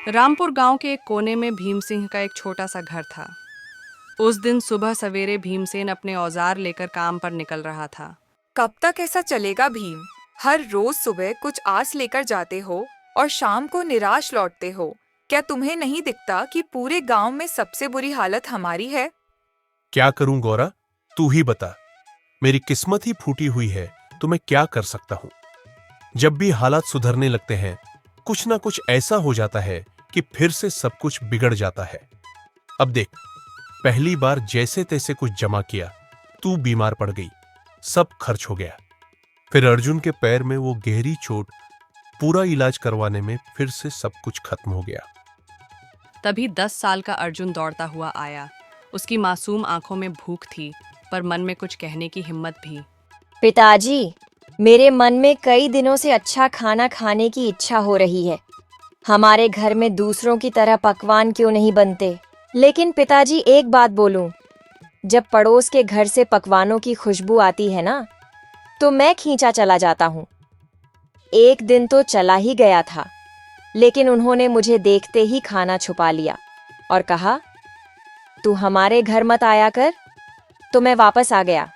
रामपुर गांव के एक कोने में भीमसिंह का एक छोटा सा घर था। उस दिन सुबह सवेरे भीमसेन अपने औजार लेकर काम पर निकल रहा था। कब तक ऐसा चलेगा भीम? हर रोज सुबह कुछ आस लेकर जाते हो और शाम को निराश लौटते हो। क्या तुम्हें नहीं दिखता कि पूरे गांव में सबसे बुरी हालत हमारी है? क्या करूं गौरा, तू ही बता। मेरी किस्मत ही फूटी हुई है तो मैं क्या कर सकता हूं। जब भी हालात सुधरने लगते हैं कुछ ना कुछ ऐसा हो जाता है कि फिर से सब कुछ बिगड़ जाता है। अब देख, पहली बार जैसे तैसे कुछ जमा किया, तू बीमार पड़ गई, सब खर्च हो गया। फिर अर्जुन के पैर में वो गहरी चोट, पूरा इलाज करवाने में फिर से सब कुछ खत्म हो गया। तभी 10 साल का अर्जुन दौड़ता हुआ आया। उसकी मासूम आंखों में भूख थी, पर मन में कुछ कहने की हिम्मत भी। पिताजी, मेरे मन में कई दिनों से अच्छा खाना खाने की इच्छा हो रही है। हमारे घर में दूसरों की तरह पकवान क्यों नहीं बनते? लेकिन पिताजी, एक बात बोलूं, जब पड़ोस के घर से पकवानों की खुशबू आती है ना, तो मैं खींचा चला जाता हूँ। एक दिन तो चला ही गया था, लेकिन उन्होंने मुझे देखते ही खाना छुपा लिया और कहा, तू हमारे घर मत आया कर। तो मैं वापस आ गया।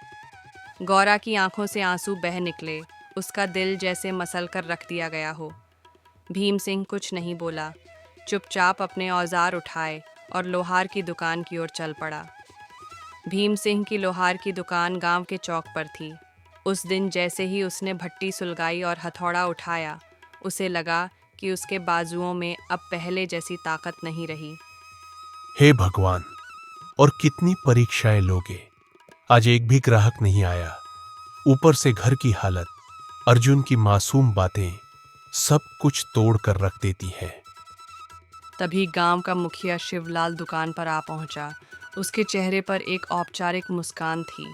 गौरा की आंखों से आंसू बह निकले। उसका दिल जैसे मसल कर रख दिया गया हो। भीमसिंह कुछ नहीं बोला, चुपचाप अपने औजार उठाए और लोहार की दुकान की ओर चल पड़ा। भीमसिंह की लोहार की दुकान गांव के चौक पर थी। उस दिन जैसे ही उसने भट्टी सुलगाई और हथौड़ा उठाया, उसे लगा कि उसके बाजुओं में अब पहले जैसी ताकत नहीं रही। हे भगवान, और कितनी परीक्षाएं लोगे। आज एक भी ग्राहक नहीं आया। ऊपर से घर की हालत, अर्जुन की मासूम बातें, सब कुछ तोड़ कर रख देती हैं। तभी गांव का मुखिया शिवलाल दुकान पर आ पहुंचा। उसके चेहरे पर एक औपचारिक मुस्कान थी।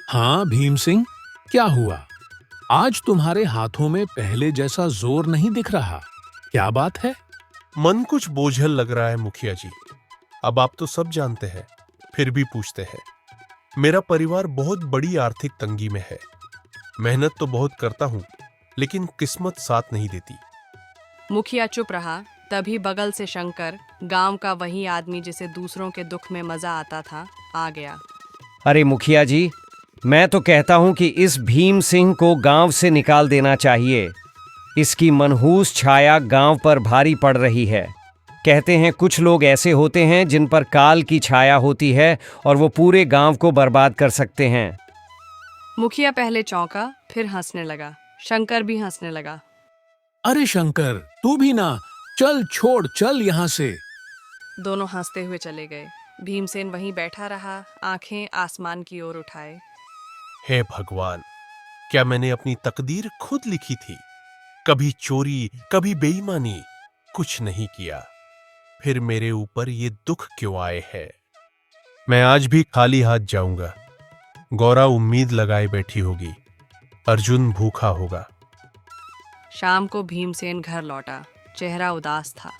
हाँ भीम सिंह, क्या हुआ? आज तुम्हारे हाथों में पहले जैसा जोर नहीं दिख रहा। क्या बात है? मन कुछ बोझल लग रहा है मुखिया जी। अब आप तो सब जानते हैं, फिर भी पूछते हैं। मेरा परिवार बहुत बड़ी आर्थिक तंगी में है। मेहनत तो बहुत करता हूं, लेकिन किस्मत साथ नहीं देती। मुखिया चुप रहा। तभी बगल से शंकर, गांव का वही आदमी जिसे दूसरों के दुख में मजा आता था, आ गया। अरे मुखिया जी, मैं तो कहता हूं कि इस भीम सिंह को गांव से निकाल देना चाहिए। इसकी मनहूस छाया गांव पर भारी पड़ रही है। कहते हैं कुछ लोग ऐसे होते हैं जिन पर काल की छाया होती है और वो पूरे गांव को बर्बाद कर सकते हैं। मुखिया पहले चौंका, फिर हंसने लगा। शंकर भी हंसने लगा। अरे शंकर, तू भी ना, चल छोड़, चल यहाँ से। दोनों हंसते हुए चले गए। भीमसेन वहीं बैठा रहा, आंखें आसमान की ओर उठाए। हे भगवान, क्या मैंने अपनी तकदीर खुद लिखी थी? कभी चोरी, कभी बेईमानी, कुछ नहीं किया। फिर मेरे ऊपर ये दुख क्यों आए हैं? मैं आज भी खाली हाथ जाऊंगा। गौरा उम्मीद लगाए बैठी होगी, अर्जुन भूखा होगा। शाम को भीमसेन घर लौटा। चेहरा उदास था।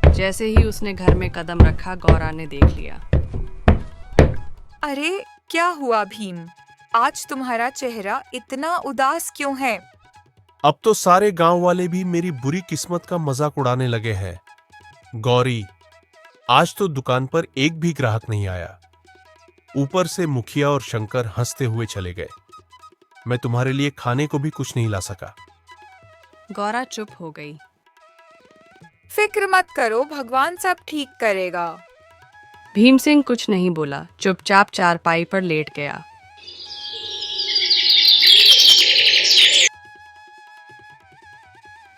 जैसे ही उसने घर में कदम रखा, गौरा ने देख लिया। अरे क्या हुआ भीम? आज तुम्हारा चेहरा इतना उदास क्यों है? अब तो सारे गांव वाले भी मेरी बुरी किस्मत का मजाक उड़ाने लगे हैं। गौरी, आज तो दुकान पर एक भी ग्राहक नहीं आया। ऊपर से मुखिया और शंकर हंसते हुए चले गए। मैं तुम्हारे लिए खाने को भी कुछ नहीं ला सका। गौरा चुप हो गई। फिक्र मत करो, भगवान सब ठीक करेगा। भीमसिंह कुछ नहीं बोला, चुपचाप चारपाई पर लेट गया।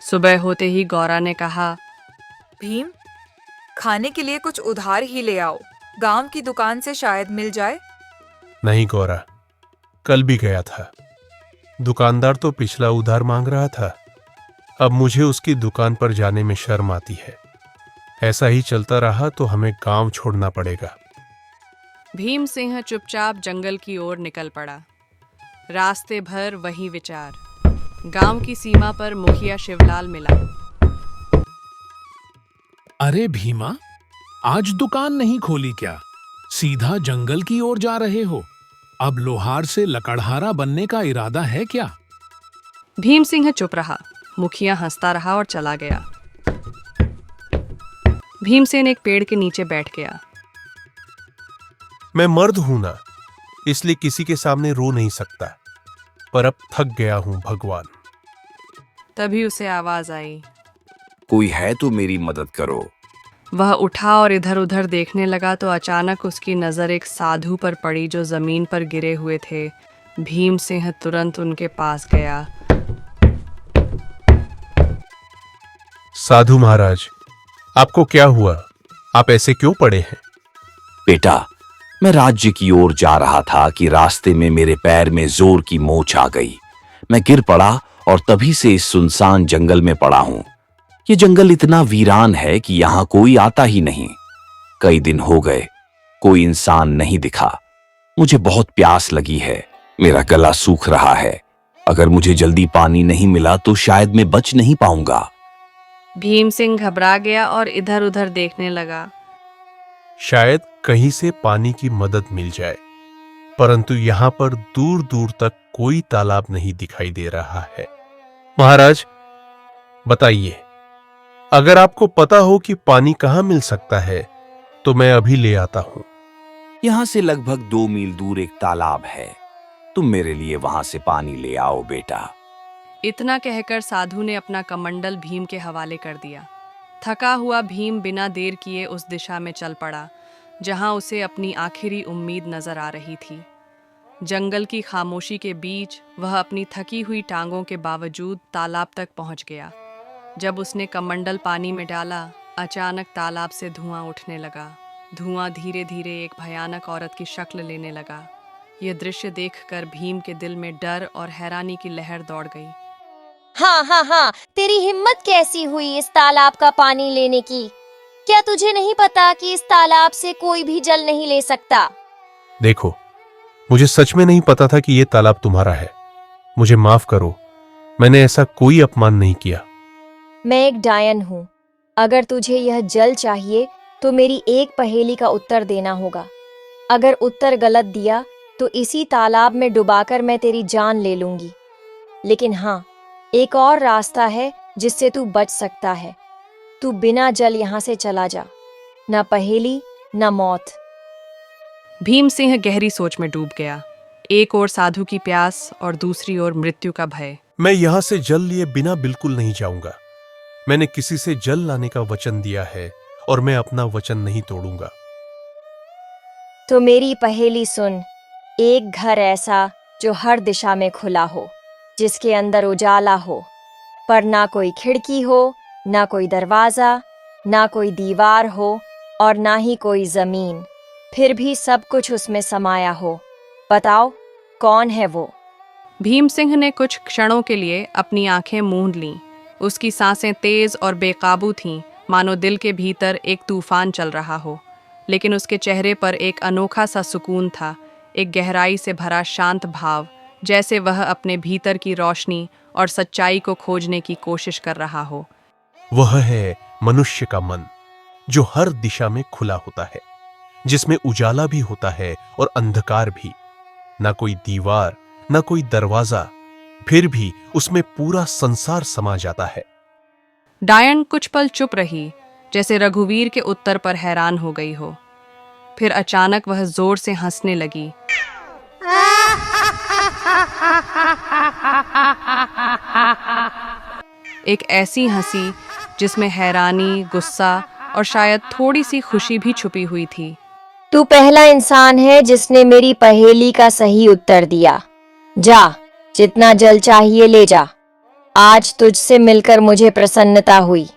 सुबह होते ही गौरा ने कहा, भीम, खाने के लिए कुछ उधार ही ले आओ। गांव की दुकान से शायद मिल जाए। नहीं गौरा, कल भी गया था। दुकानदार तो पिछला उधार मांग रहा था। अब मुझे उसकी दुकान पर जाने में शर्म आती है। ऐसा ही चलता रहा तो हमें गांव छोड़ना पड़ेगा। भीमसिंह चुपचाप जंगल की ओर निकल पड़ा। रास्ते भर वही विचार। गांव की सीमा पर मुखिया शिवलाल मिला। अरे भीमा, आज दुकान नहीं खोली क्या? सीधा जंगल की ओर जा रहे हो? अब लोहार से लकड़हारा बनने का इरादा है क्या? भीमसिंह चुप रहा। मुखिया हंसता रहा और चला गया। भीमसेन एक पेड़ के नीचे बैठ गया। मैं मर्द हूं ना, इसलिए किसी के सामने रो नहीं सकता, पर अब थक गया हूं भगवान। तभी उसे आवाज आई। कोई है तो मेरी मदद करो। वह उठा और इधर उधर देखने लगा तो अचानक उसकी नजर एक साधु पर पड़ी जो जमीन पर गिरे हुए थे। भीम सिंह तुरंत उनके पास गया। साधु महाराज, आपको क्या हुआ? आप ऐसे क्यों पड़े हैं? बेटा, मैं राज्य की ओर जा रहा था कि रास्ते में मेरे पैर में जोर की मोच आ गई। मैं गिर पड़ा और तभी से इस सुनसान जंगल में पड़ा हूं। ये जंगल इतना वीरान है कि यहां कोई आता ही नहीं। कई दिन हो गए, कोई इंसान नहीं दिखा। मुझे बहुत प्यास लगी है, मेरा गला सूख रहा है। अगर मुझे जल्दी पानी नहीं मिला तो शायद मैं बच नहीं पाऊंगा। भीम सिंह घबरा गया और इधर उधर देखने लगा। शायद कहीं से पानी की मदद मिल जाए, परंतु यहां पर दूर दूर तक कोई तालाब नहीं दिखाई दे रहा है। महाराज बताइए, अगर आपको पता हो कि पानी कहां मिल सकता है तो मैं अभी ले आता हूं। यहां से लगभग 2 मील दूर एक तालाब है। तुम मेरे लिए वहां से पानी ले आओ बेटा। इतना कहकर साधु ने अपना कमंडल भीम के हवाले कर दिया। थका हुआ भीम बिना देर किए उस दिशा में चल पड़ा जहां उसे अपनी आखिरी उम्मीद नजर आ रही थी। जंगल की खामोशी के बीच वह अपनी थकी हुई टांगों के बावजूद तालाब तक पहुंच गया। जब उसने कमंडल पानी में डाला, अचानक तालाब से धुआं उठने लगा। धुआं धीरे धीरे एक भयानक औरत की शक्ल लेने लगा। यह दृश्य देखकर भीम के दिल में डर और हैरानी की लहर दौड़ गई। हाँ हाँ हाँ, तेरी हिम्मत कैसी हुई इस तालाब का पानी लेने की? क्या तुझे नहीं पता कि इस तालाब से कोई भी जल नहीं ले सकता? देखो, मुझे सच में नहीं पता था कि यह तालाब तुम्हारा है। मुझे माफ करो, मैंने ऐसा कोई अपमान नहीं किया। मैं एक डायन हूँ। अगर तुझे यह जल चाहिए तो मेरी एक पहेली का उत्तर देना होगा। अगर उत्तर गलत दिया तो इसी तालाब में डुबाकर मैं तेरी जान ले लूंगी। लेकिन हाँ, एक और रास्ता है जिससे तू बच सकता है। तू बिना जल यहाँ से चला जा। ना पहेली ना मौत। भीम सिंह गहरी सोच में डूब गया। एक ओर साधु की प्यास और दूसरी ओर मृत्यु का भय। मैं यहां से जल लिए बिना बिल्कुल नहीं जाऊंगा। मैंने किसी से जल लाने का वचन दिया है और मैं अपना वचन नहीं तोड़ूंगा। तो मेरी पहेली सुन। एक घर ऐसा जो हर दिशा में खुला हो, जिसके अंदर उजाला हो, पर ना कोई खिड़की हो, ना कोई दरवाजा, ना कोई दीवार हो और ना ही कोई जमीन, फिर भी सब कुछ उसमें समाया हो। बताओ कौन है वो? भीम सिंह ने कुछ क्षणों के लिए अपनी आंखें मूंद लीं। उसकी सांसें तेज और बेकाबू थीं, मानो दिल के भीतर एक तूफान चल रहा हो। लेकिन उसके चेहरे पर एक अनोखा सा सुकून था, एक गहराई से भरा शांत भाव, जैसे वह अपने भीतर की रोशनी और सच्चाई को खोजने की कोशिश कर रहा हो। वह है मनुष्य का मन, जो हर दिशा में खुला होता है, जिसमें उजाला भी होता है और अंधकार भी। ना कोई दीवार, ना कोई दरवाजा, फिर भी उसमें पूरा संसार समा जाता है। डायन कुछ पल चुप रही, जैसे रघुवीर के उत्तर पर हैरान हो गई हो। फिर अचानक वह जोर से हंसने लगी। एक ऐसी हंसी जिसमें हैरानी, गुस्सा और शायद थोड़ी सी खुशी भी छुपी हुई थी। तू पहला इंसान है जिसने मेरी पहेली का सही उत्तर दिया। जा, जितना जल चाहिए ले जा। आज तुझसे मिलकर मुझे प्रसन्नता हुई।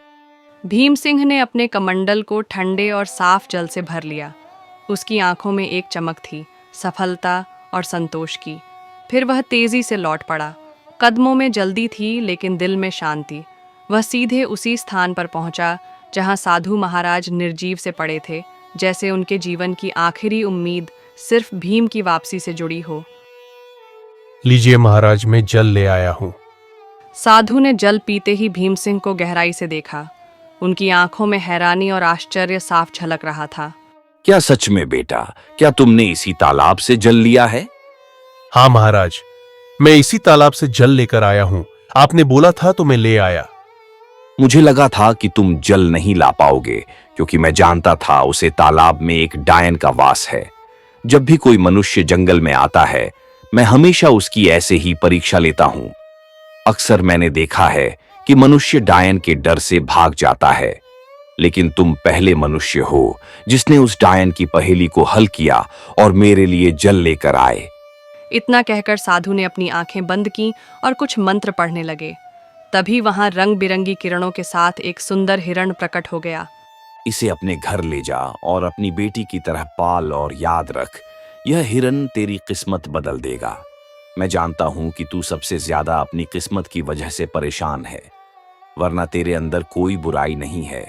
भीम सिंह ने अपने कमंडल को ठंडे और साफ जल से भर लिया। उसकी आंखों में एक चमक थी, सफलता और संतोष की। फिर वह तेजी से लौट पड़ा। कदमों में जल्दी थी लेकिन दिल में शांति। वह सीधे उसी स्थान पर पहुंचा जहां साधु महाराज निर्जीव से पड़े थे, जैसे उनके जीवन की आखिरी उम्मीद सिर्फ भीम की वापसी से जुड़ी हो। लीजिए महाराज, मैं जल ले आया हूं। साधु ने जल पीते ही भीम सिंह को गहराई से देखा। उनकी आंखों में हैरानी और आश्चर्य साफ झलक रहा था। क्या सच में बेटा? क्या तुमने इसी तालाब से जल लिया है? हाँ महाराज, मैं इसी तालाब से जल लेकर आया हूं आपने बोला था तो मैं ले आया। मुझे लगा था कि तुम जल नहीं ला पाओगे, क्योंकि मैं जानता था उसे तालाब में एक डायन का वास है। जब भी कोई मनुष्य जंगल में आता है, मैं हमेशा उसकी ऐसे ही परीक्षा लेता हूं। अक्सर मैंने देखा है कि मनुष्य डायन के डर से भाग जाता है, लेकिन तुम पहले मनुष्य हो जिसने उस डायन की पहेली को हल किया और मेरे लिए जल लेकर आए। इतना कहकर साधु ने अपनी आंखें बंद की और कुछ मंत्र पढ़ने लगे। तभी वहां रंग बिरंगी किरणों के साथ एक सुंदर हिरण प्रकट हो गया। इसे अपने घर ले जा और अपनी बेटी की तरह पाल और याद रख, यह हिरन तेरी किस्मत बदल देगा। मैं जानता हूं कि तू सबसे ज्यादा अपनी किस्मत की वजह से परेशान है, वरना तेरे अंदर कोई बुराई नहीं है।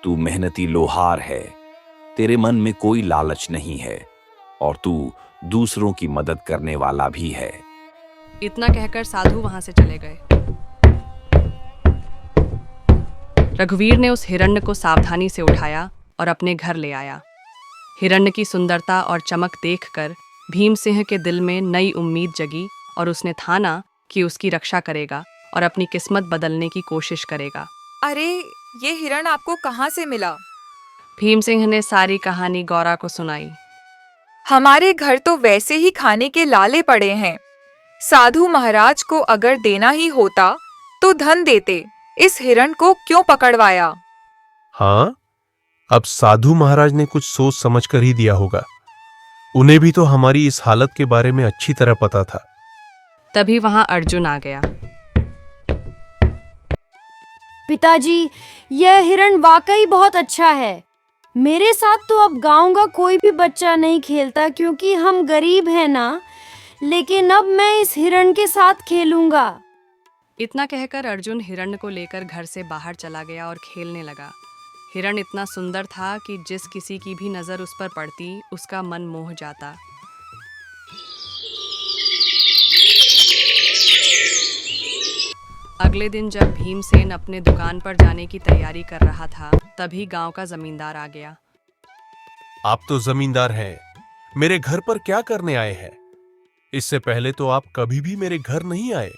तू मेहनती लोहार है, तेरे मन में कोई लालच नहीं है और तू दूसरों की मदद करने वाला भी है। इतना कहकर साधु वहां से चले गए। रघुवीर ने उस हिरण्य को सावधानी से उठाया और अपने घर ले आया। हिरण्य की सुंदरता और चमक देखकर भीम सिंह के दिल में नई उम्मीद जगी और उसने ठाना कि उसकी रक्षा करेगा और अपनी किस्मत बदलने की कोशिश करेगा। अरे, ये हिरण आपको कहाँ से मिला? भीम सिंह ने सारी कहानी गौरा को सुनाई। हमारे घर तो वैसे ही खाने के लाले पड़े हैं। साधु महाराज को अगर देना ही होता तो धन देते, इस हिरण को क्यों पकड़वाया? हाँ, अब साधु महाराज ने कुछ सोच समझ कर ही दिया होगा। उन्हें भी तो हमारी इस हालत के बारे में अच्छी तरह पता था। तभी वहां अर्जुन आ गया। पिताजी, यह हिरण वाकई बहुत अच्छा है। मेरे साथ तो अब गांव का कोई भी बच्चा नहीं खेलता क्योंकि हम गरीब हैं ना, लेकिन अब मैं इस हिरण के साथ खेलूंगा। इतना कहकर अर्जुन हिरण को लेकर घर से बाहर चला गया और खेलने लगा। हिरण इतना सुंदर था कि जिस किसी की भी नजर उस पर पड़ती उसका मन मोह जाता। अगले दिन जब भीमसेन अपने दुकान पर जाने की तैयारी कर रहा था, तभी गांव का जमींदार आ गया। आप तो जमींदार हैं, मेरे घर पर क्या करने आए हैं? इससे पहले तो आप कभी भी मेरे घर नहीं आए।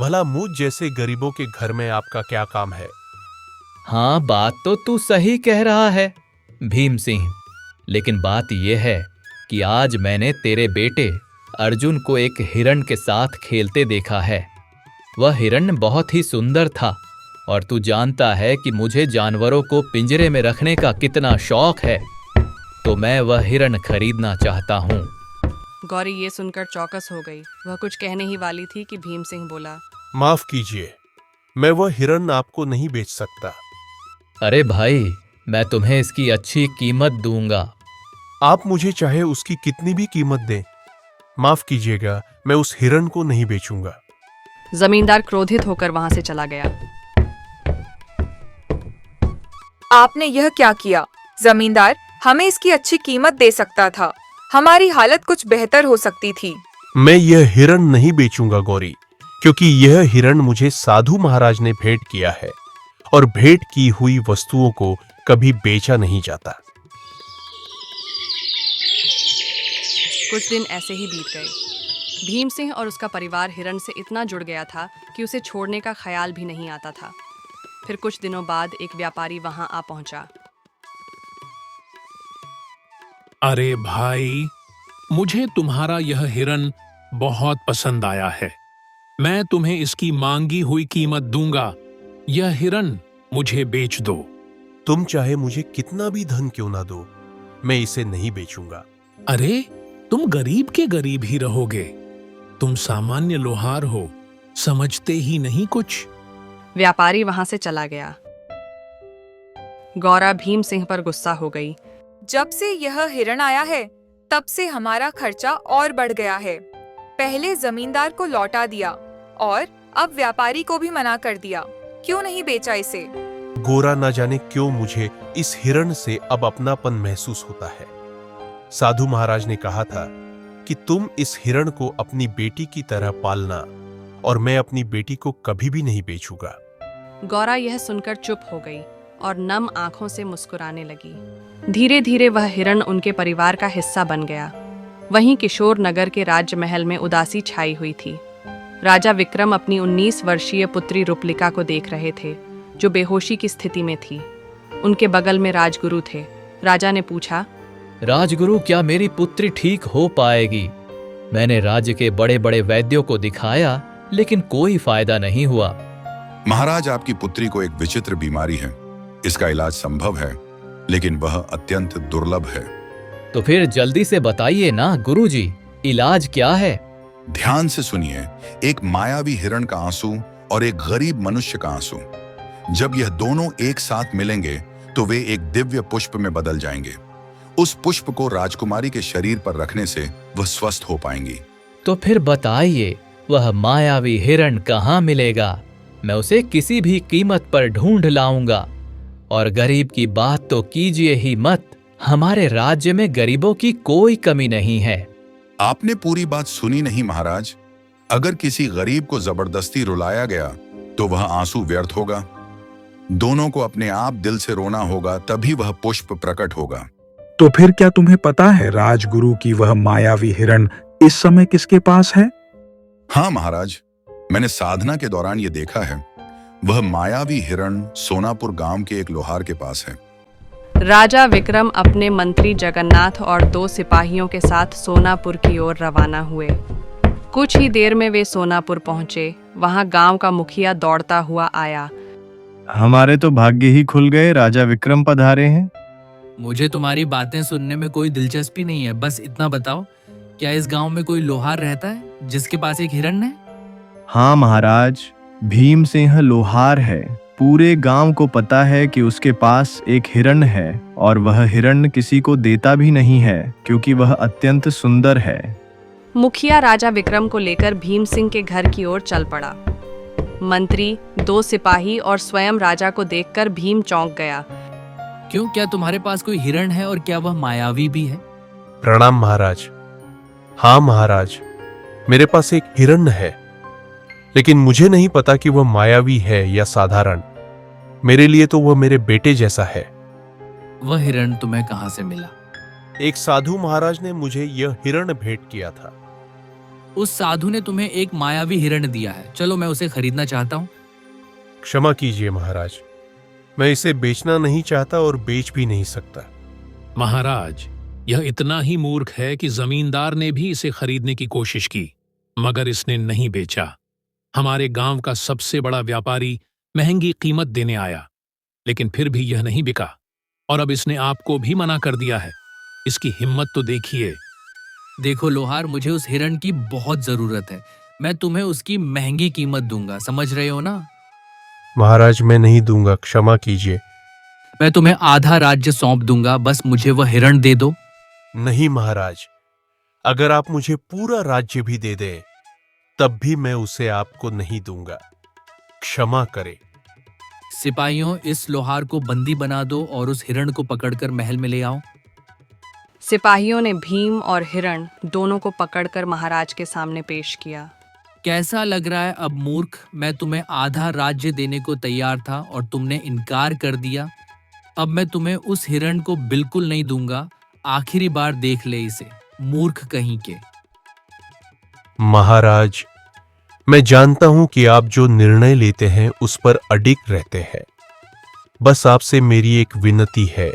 भला मुझ जैसे गरीबों के घर में आपका क्या काम है? हाँ, बात तो तू सही कह रहा है भीम सिंह, लेकिन बात यह है कि आज मैंने तेरे बेटे अर्जुन को एक हिरण के साथ खेलते देखा है। वह हिरण बहुत ही सुंदर था और तू जानता है कि मुझे जानवरों को पिंजरे में रखने का कितना शौक है, तो मैं वह हिरण खरीदना चाहता हूँ। गौरी ये सुनकर चौकस हो गई। वह कुछ कहने ही वाली थी कि भीम सिंह बोला, माफ कीजिए, मैं वह हिरण आपको नहीं बेच सकता। अरे भाई, मैं तुम्हें इसकी अच्छी कीमत दूंगा। आप मुझे चाहे उसकी कितनी भी कीमत दें, माफ कीजिएगा, मैं उस हिरण को नहीं बेचूंगा। जमींदार क्रोधित होकर वहां से चला गया। आपने यह क्या किया? जमींदार हमें इसकी अच्छी कीमत दे सकता था, हमारी हालत कुछ बेहतर हो सकती थी। मैं यह हिरण नहीं बेचूंगा गौरी, क्योंकि यह हिरण मुझे साधु महाराज ने भेंट किया है और भेंट की हुई वस्तुओं को कभी बेचा नहीं जाता। कुछ दिन ऐसे ही बीत गए। भीम सिंह और उसका परिवार हिरण से इतना जुड़ गया था कि उसे छोड़ने का ख्याल भी नहीं आता था। फिर कुछ दिनों बाद एक व्यापारी वहां आ पहुंचा। अरे भाई, मुझे तुम्हारा यह हिरन बहुत पसंद आया है। मैं तुम्हें इसकी मांगी हुई कीमत दूंगा। यह हिरन मुझे बेच दो। तुम चाहे मुझे कितना भी धन क्यों ना दो, मैं इसे नहीं बेचूंगा। अरे, तुम गरीब के गरीब ही रहोगे। तुम सामान्य लोहार हो, समझते ही नहीं कुछ। व्यापारी वहां से चला गया। गौरा भीम सिंह पर गुस्सा हो गई। जब से यह हिरण आया है, तब से हमारा खर्चा और बढ़ गया है। पहले जमींदार को लौटा दिया और अब व्यापारी को भी मना कर दिया। क्यों नहीं बेचा इसे? गोरा ना जाने क्यों मुझे इस हिरण से अब अपनापन महसूस होता है। साधु महाराज ने कहा था कि तुम इस हिरण को अपनी बेटी की तरह पालना और मैं अपनी बेटी को कभी भी नहीं बेचूंगा। गौरा यह सुनकर चुप हो गई और नम आंखों से मुस्कुराने लगी। धीरे धीरे वह हिरण उनके परिवार का हिस्सा बन गया। वहीं किशोर नगर के राजमहल में उदासी छाई हुई थी। राजा विक्रम अपनी 19 वर्षीय पुत्री रूपलिका को देख रहे थे, जो बेहोशी की स्थिति में थी। उनके बगल में राजगुरु थे। राजा ने पूछा, राजगुरु, क्या मेरी पुत्री ठीक हो पाएगी? मैंने राज्य के बड़े बड़े वैद्यों को दिखाया, लेकिन कोई फायदा नहीं हुआ। महाराज, आपकी पुत्री को एक विचित्र बीमारी है। इसका इलाज संभव है, लेकिन वह अत्यंत दुर्लभ है। तो फिर जल्दी से बताइए ना गुरुजी, इलाज क्या है? ध्यान से सुनिए। एक मायावी हिरण का आंसू और एक गरीब मनुष्य का आंसू, जब यह दोनों एक साथ मिलेंगे तो वे एक दिव्य पुष्प में बदल जाएंगे। उस पुष्प को राजकुमारी के शरीर पर रखने से वह स्वस्थ हो पाएंगी। तो फिर बताइए, वह मायावी हिरण कहाँ मिलेगा? मैं उसे किसी भी कीमत पर ढूंढ लाऊंगा। और गरीब की बात तो कीजिए ही मत। हमारे राज्य में गरीबों की कोई कमी नहीं है। आपने पूरी बात सुनी नहीं महाराज। अगर किसी गरीब को जबरदस्ती रुलाया गया तो वह आंसू व्यर्थ होगा। दोनों को अपने आप दिल से रोना होगा, तभी वह पुष्प प्रकट होगा। तो फिर क्या तुम्हें पता है राजगुरु की वह मायावी हिरण इस समय किसके पास है? हाँ महाराज, मैंने साधना के दौरान ये देखा है। वह मायावी हिरण सोनापुर गांव के एक लोहार के पास है। राजा विक्रम अपने मंत्री जगन्नाथ और 2 सिपाहियों के साथ सोनापुर की ओर रवाना हुए। कुछ ही देर में वे सोनापुर पहुंचे। वहां गांव का मुखिया दौड़ता हुआ आया। हमारे तो भाग्य ही खुल गए, राजा विक्रम पधारे हैं। मुझे तुम्हारी बातें सुनने में कोई दिलचस्पी नहीं है। बस इतना बताओ, क्या इस गांव में कोई लोहार रहता है जिसके पास एक हिरण है? हाँ महाराज, भीम सिंह लोहार है। पूरे गांव को पता है कि उसके पास एक हिरण है, और वह हिरण किसी को देता भी नहीं है, क्योंकि वह अत्यंत सुंदर है। मुखिया राजा विक्रम को लेकर भीम सिंह के घर की ओर चल पड़ा। मंत्री, 2 सिपाही और स्वयं राजा को देखकर भीम चौंक गया। क्यों, क्या तुम्हारे पास कोई हिरण है और क्या वह मायावी भी है? प्रणाम महाराज। हाँ महाराज, मेरे पास एक हिरण है, लेकिन मुझे नहीं पता कि वह मायावी है या साधारण। मेरे लिए तो वह मेरे बेटे जैसा है। वह हिरण तुम्हें कहाँ से मिला? एक साधु महाराज ने मुझे यह हिरण भेंट किया था। उस साधु ने तुम्हें एक मायावी हिरण दिया है। चलो, मैं उसे खरीदना चाहता हूँ। क्षमा कीजिए महाराज, मैं इसे बेचना नहीं चाहता और बेच भी नहीं सकता। महाराज, यह इतना ही मूर्ख है कि जमींदार ने भी इसे खरीदने की कोशिश की, मगर इसने नहीं बेचा। हमारे गांव का सबसे बड़ा व्यापारी महंगी कीमत देने आया, लेकिन फिर भी यह नहीं बिका, और अब इसने आपको भी मना कर दिया है। इसकी हिम्मत तो देखिए। देखो लोहार, मुझे उस हिरण की बहुत जरूरत है। मैं तुम्हें उसकी महंगी कीमत दूंगा, समझ रहे हो ना? महाराज, मैं नहीं दूंगा, क्षमा कीजिए। मैं तुम्हें आधा राज्य सौंप दूंगा, बस मुझे वह हिरण दे दो। नहीं महाराज, अगर आप मुझे पूरा राज्य भी दे दें, तब भी मैं उसे आपको नहीं दूंगा। क्षमा करें। सिपाहियों, इस लोहार को बंदी बना दो और उस हिरण को पकड़कर महल में ले आओ। सिपाहियों ने भीम और हिरण दोनों को पकड़कर महाराज के सामने पेश किया। कैसा लग रहा है अब मूर्ख? मैं तुम्हें आधा राज्य देने को तैयार था और तुमने इनकार कर दिया। अब मैं तुम्हें उस हिरण को बिल्कुल नहीं दूंगा। आखिरी बार देख ले इसे, मूर्ख कहीं के। महाराज, मैं जानता हूं कि आप जो निर्णय लेते हैं उस पर अडिग रहते हैं। बस आपसे मेरी एक विनती है।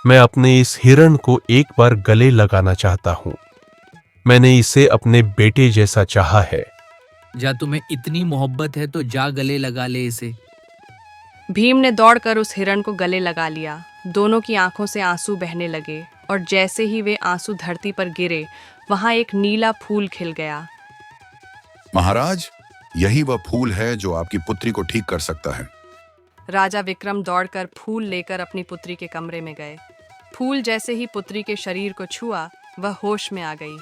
मैं अपने इस हिरण को एक बार गले लगाना चाहता हूं। मैंने इसे अपने बेटे जैसा चाहा है। जा, तुम्हें इतनी मोहब्बत है तो जा गले लगा ले इसे। भीम ने दौड़कर उस हिरण को गले लगा लिया। दोनों की आंखों से आंसू बहने लगे, और जैसे ही वे आंसू धरती पर गिरे, वहां एक नीला फूल खिल गया। महाराज, यही वह फूल है जो आपकी पुत्री को ठीक कर सकता है। राजा विक्रम दौड़कर फूल लेकर अपनी पुत्री के कमरे में गए। फूल जैसे ही पुत्री के शरीर को छुआ, वह होश में आ गई।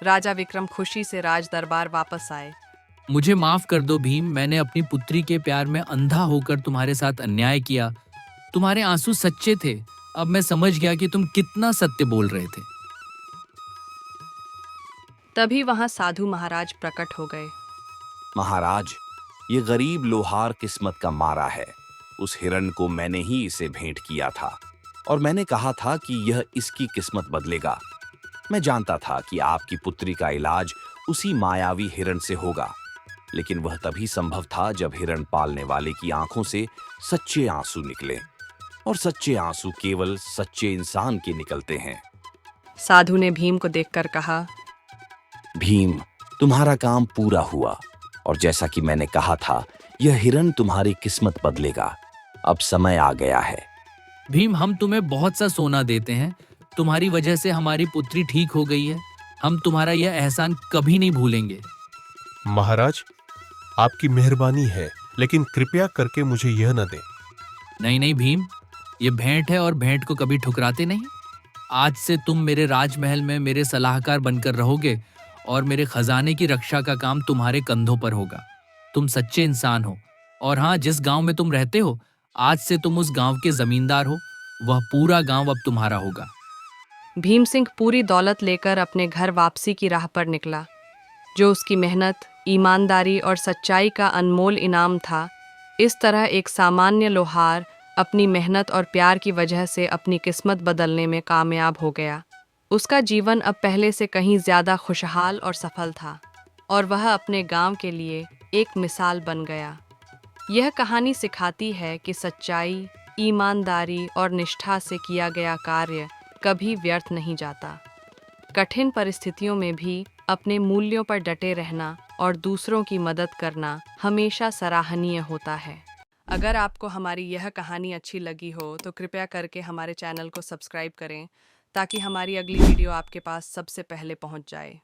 राजा विक्रम खुशी से राज दरबार वापस आए। मुझे माफ कर दो भीम, मैंने अपनी पुत्री के प्यार में अंधा होकर तुम्हारे साथ अन्याय किया। तुम्हारे आंसू सच्चे थे। अब मैं समझ गया कि तुम कितना सत्य बोल रहे थे। तभी वहां साधु महाराज प्रकट हो गए। महाराज, ये गरीब लोहार किस्मत का मारा है। उस हिरण को मैंने ही इसे भेंट किया था, और मैंने कहा था कि यह इसकी किस्मत बदलेगा। मैं जानता था कि आपकी पुत्री का इलाज उसी मायावी हिरण से होगा। लेकिन वह तभी संभव था जब हिरण पालने वाले की आंखों से सच्चे आंसू निकले, और सच्चे आंसू केवल सच्चे इंसान के निकलते हैं। साधु ने भीम को देखकर कहा, भीम, तुम्हारा काम पूरा हुआ, और जैसा कि मैंने कहा था, यह हिरण तुम्हारी किस्मत बदलेगा। अब समय आ गया है। भीम, हम तुम्हें बहुत सा सोना देते हैं। तुम्हारी वजह से हमारी पुत्री ठीक हो गई है। हम तुम्हारा यह एहसान कभी नहीं भूलेंगे। महाराज, आपकी मेहरबानी है, लेकिन कृपया करके मुझे यह न दें। नहीं नहीं भीम, ये भेंट है और भेंट को कभी ठुकराते नहीं। आज से तुम मेरे राजमहल में मेरे सलाहकार बनकर रहोगे और मेरे खजाने की रक्षा का काम तुम्हारे कंधों पर होगा। तुम सच्चे इंसान हो, और हाँ, जिस गांव में तुम रहते हो, आज से तुम उस गांव के जमींदार हो। वह पूरा गांव अब तुम्हारा होगा। भीम सिंह पूरी दौलत लेकर अपने घर वापसी की राह पर निकला। जो उसकी मेहनत, ईमानदारी और सच्चाई का अनमोल इनाम था, इस तरह एक सामान्य लोहार अपनी मेहनत और प्यार की वजह से अपनी किस्मत बदलने में कामयाब हो गया। उसका जीवन अब पहले से कहीं ज़्यादा खुशहाल और सफल था, और वह अपने गांव के लिए एक मिसाल बन गया। यह कहानी सिखाती है कि सच्चाई, ईमानदारी और निष्ठा से किया गया कार्य कभी व्यर्थ नहीं जाता। कठिन परिस्थितियों में भी अपने मूल्यों पर डटे रहना और दूसरों की मदद करना हमेशा सराहनीय होता है। अगर आपको हमारी यह कहानी अच्छी लगी हो तो कृपया करके हमारे चैनल को सब्सक्राइब करें, ताकि हमारी अगली वीडियो आपके पास सबसे पहले पहुंच जाए।